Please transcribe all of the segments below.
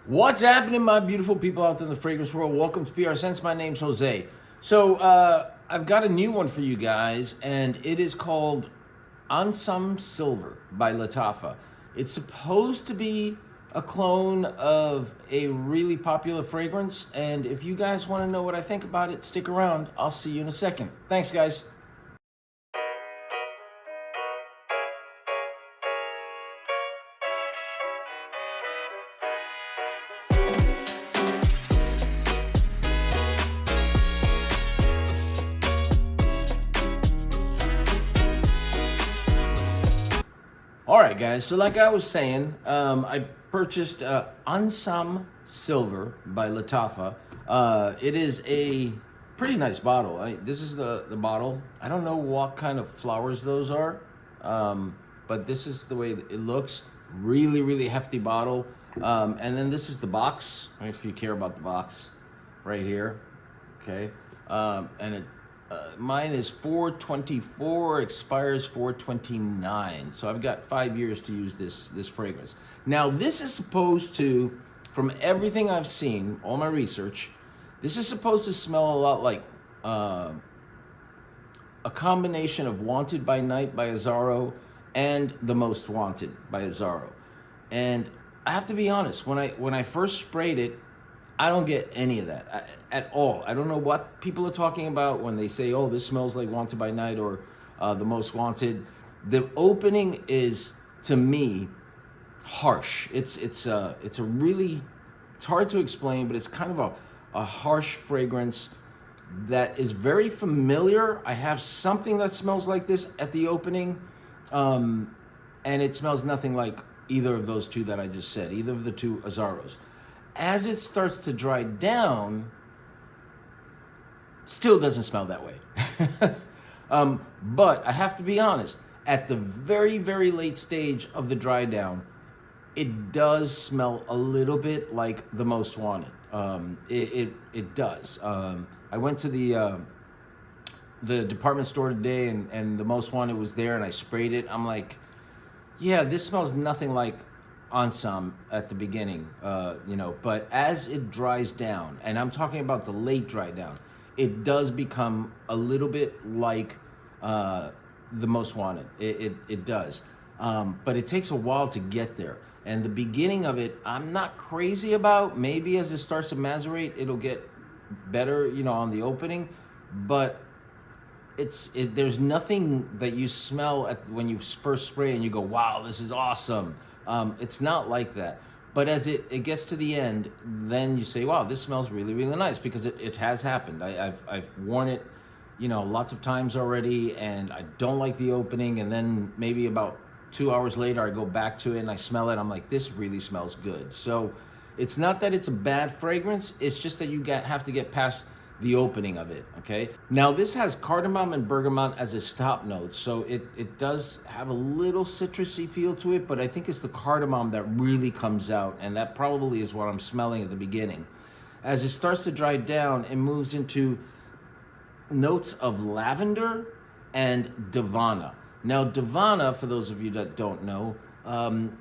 What's happening, my beautiful people out there in the fragrance world? Welcome to PR Sense. My name's Jose. So I've got a new one for you guys, and it is called Ansaam Silver by Lattafa. It's supposed to be a clone of a really popular fragrance, and if you guys want to know what I think about it, stick around. I'll see you in a second. Thanks, guys. All right, guys. So, like I was saying, I purchased Ansaam Silver by Lattafa. It is a pretty nice bottle. This is the bottle. I don't know what kind of flowers those are, but this is the way it looks. Really, really hefty bottle. And then this is the box, if you care about the box, right here. Okay, and it. Mine is 4/24, expires 4/29. So I've got 5 years to use this fragrance. Now this is supposed to, from everything I've seen, all my research, this is supposed to smell a lot like a combination of Wanted by Night by Azzaro and The Most Wanted by Azzaro. And I have to be honest, when I first sprayed it, I don't get any of that at all. I don't know what people are talking about when they say, oh, this smells like Wanted by Night or The Most Wanted. The opening is, to me, harsh. It's hard to explain, but it's kind of a harsh fragrance that is very familiar. I have something that smells like this at the opening, and it smells nothing like either of those two that I just said, either of the two Azzaros. As it starts to dry down, still doesn't smell that way. But I have to be honest, at the very, very late stage of the dry down, it does smell a little bit like The Most Wanted. It does. I went to the department store today, and The Most Wanted was there, and I sprayed it. I'm like, yeah, this smells nothing like Ansaam at the beginning, but as it dries down, and I'm talking about the late dry down, it does become a little bit like The Most Wanted. It does, but it takes a while to get there. And the beginning of it, I'm not crazy about. Maybe as it starts to macerate, it'll get better, on the opening, but there's nothing that you smell when you first spray and you go, wow, this is awesome. It's not like that. But as it gets to the end, then you say, wow, this smells really, really nice, because it has happened. I've worn it, lots of times already, and I don't like the opening. And then maybe about 2 hours later, I go back to it and I smell it. I'm like, this really smells good. So it's not that it's a bad fragrance. It's just that you have to get past the opening of it, okay? Now this has cardamom and bergamot as a stop note, so it does have a little citrusy feel to it, but I think it's the cardamom that really comes out, and that probably is what I'm smelling at the beginning. As it starts to dry down, it moves into notes of lavender and Davana. Now Davana, for those of you that don't know,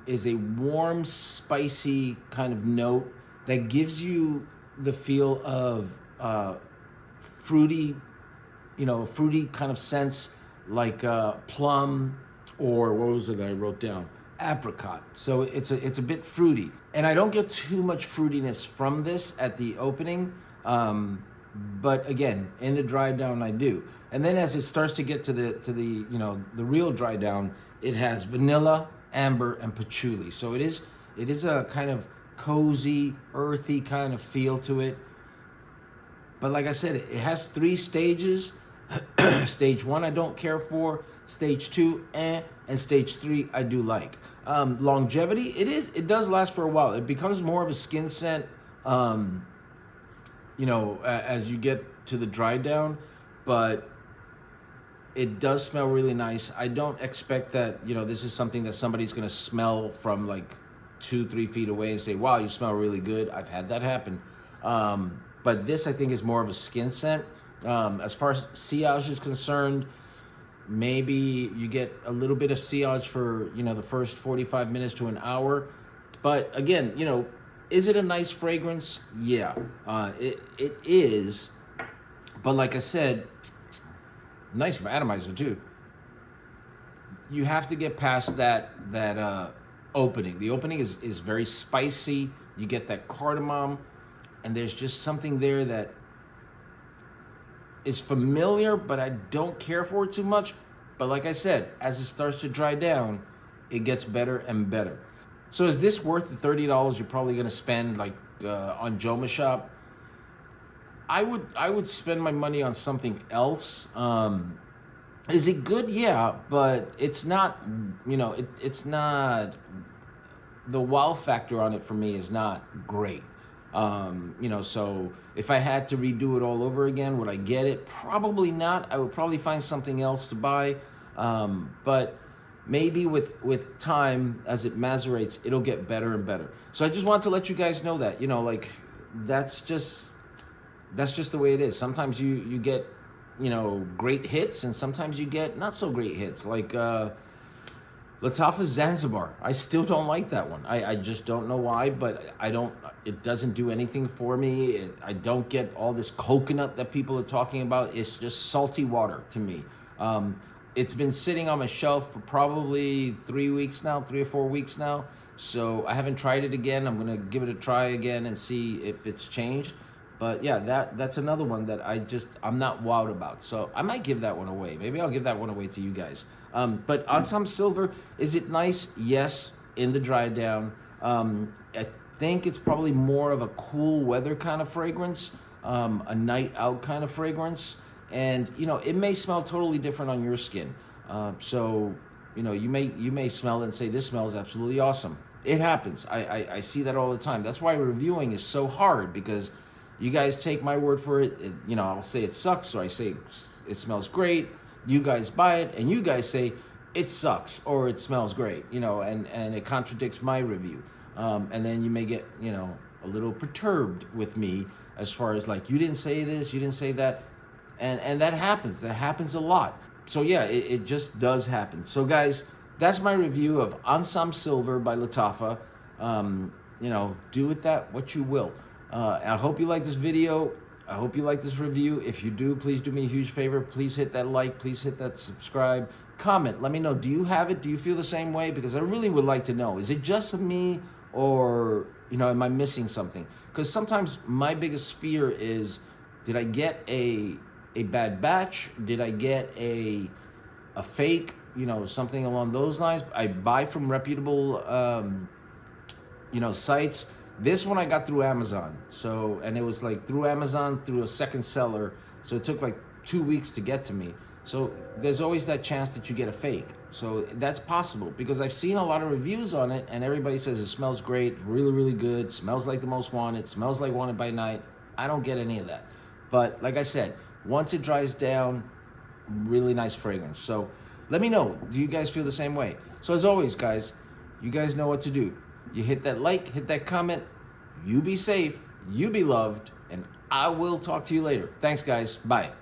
is a warm, spicy kind of note that gives you the feel of fruity, fruity kind of sense, like plum, or what was it I wrote down? Apricot. So it's a bit fruity, and I don't get too much fruitiness from this at the opening, but again, in the dry down I do. And then as it starts to get to the real dry down, it has vanilla, amber, and patchouli. So it is a kind of cozy, earthy kind of feel to it. But like I said, it has 3 stages. Stage 1 I don't care for, stage 2 and stage 3 I do like. Longevity, it does last for a while. It becomes more of a skin scent, as you get to the dry down, but it does smell really nice. I don't expect that, this is something that somebody's gonna smell from like 2-3 feet away and say, wow, you smell really good. I've had that happen. But this, I think, is more of a skin scent. As far as sillage is concerned, maybe you get a little bit of sillage for, the first 45 minutes to an hour. But again, Is it a nice fragrance? Yeah, it is. But like I said, nice atomizer too. You have to get past that opening. The opening is very spicy. You get that cardamom, and there's just something there that is familiar, but I don't care for it too much. But like I said, as it starts to dry down, it gets better and better. So is this worth the $30 you're probably gonna spend like on jomashop? I would spend my money on something else. Is it good? Yeah, but it's not. It's not. The wow factor on it for me is not great. So if I had to redo it all over again, would I get it? Probably not. I would probably find something else to buy. But maybe with time, as it macerates, it'll get better and better. So I just want to let you guys know that, like, that's just the way it is. Sometimes you get, great hits, and sometimes you get not so great hits. Like Lattafa Zanzibar. I still don't like that one. I just don't know why, but it doesn't do anything for me. I don't get all this coconut that people are talking about. It's just salty water to me. It's been sitting on my shelf for probably 3 weeks now, 3 or 4 weeks now. So I haven't tried it again. I'm gonna give it a try again and see if it's changed. But yeah, that's another one that I'm not wowed about. So I might give that one away. Maybe I'll give that one away to you guys. But Ansaam Silver, is it nice? Yes, in the dry down. I think it's probably more of a cool weather kind of fragrance, a night out kind of fragrance. And, it may smell totally different on your skin. So, you may smell it and say, this smells absolutely awesome. It happens. I see that all the time. That's why reviewing is so hard, because you guys take my word for it. I'll say it sucks, or I say it smells great. You guys buy it, and you guys say it sucks or it smells great, and it contradicts my review. And then you may get, a little perturbed with me as far as like, you didn't say this, you didn't say that. And that happens. That happens a lot. So yeah, it just does happen. So guys, that's my review of Ansaam Silver by Lattafa. Do with that what you will. I hope you like this video. I hope you like this review. If you do, please do me a huge favor. Please hit that like. Please hit that subscribe. Comment. Let me know. Do you have it? Do you feel the same way? Because I really would like to know. Is it just me, or am I missing something? Because sometimes my biggest fear is, did I get a bad batch? Did I get a fake? Something along those lines. I buy from reputable sites. This one I got through Amazon. And it was like through Amazon, through a second seller. So it took like 2 weeks to get to me. So there's always that chance that you get a fake. So that's possible, because I've seen a lot of reviews on it, and everybody says it smells great, really, really good, smells like the most wanted, smells like wanted by night. I don't get any of that. But like I said, once it dries down, really nice fragrance. So let me know. Do you guys feel the same way? So as always, guys, you guys know what to do. You hit that like, hit that comment. You be safe, you be loved, and I will talk to you later. Thanks, guys. Bye.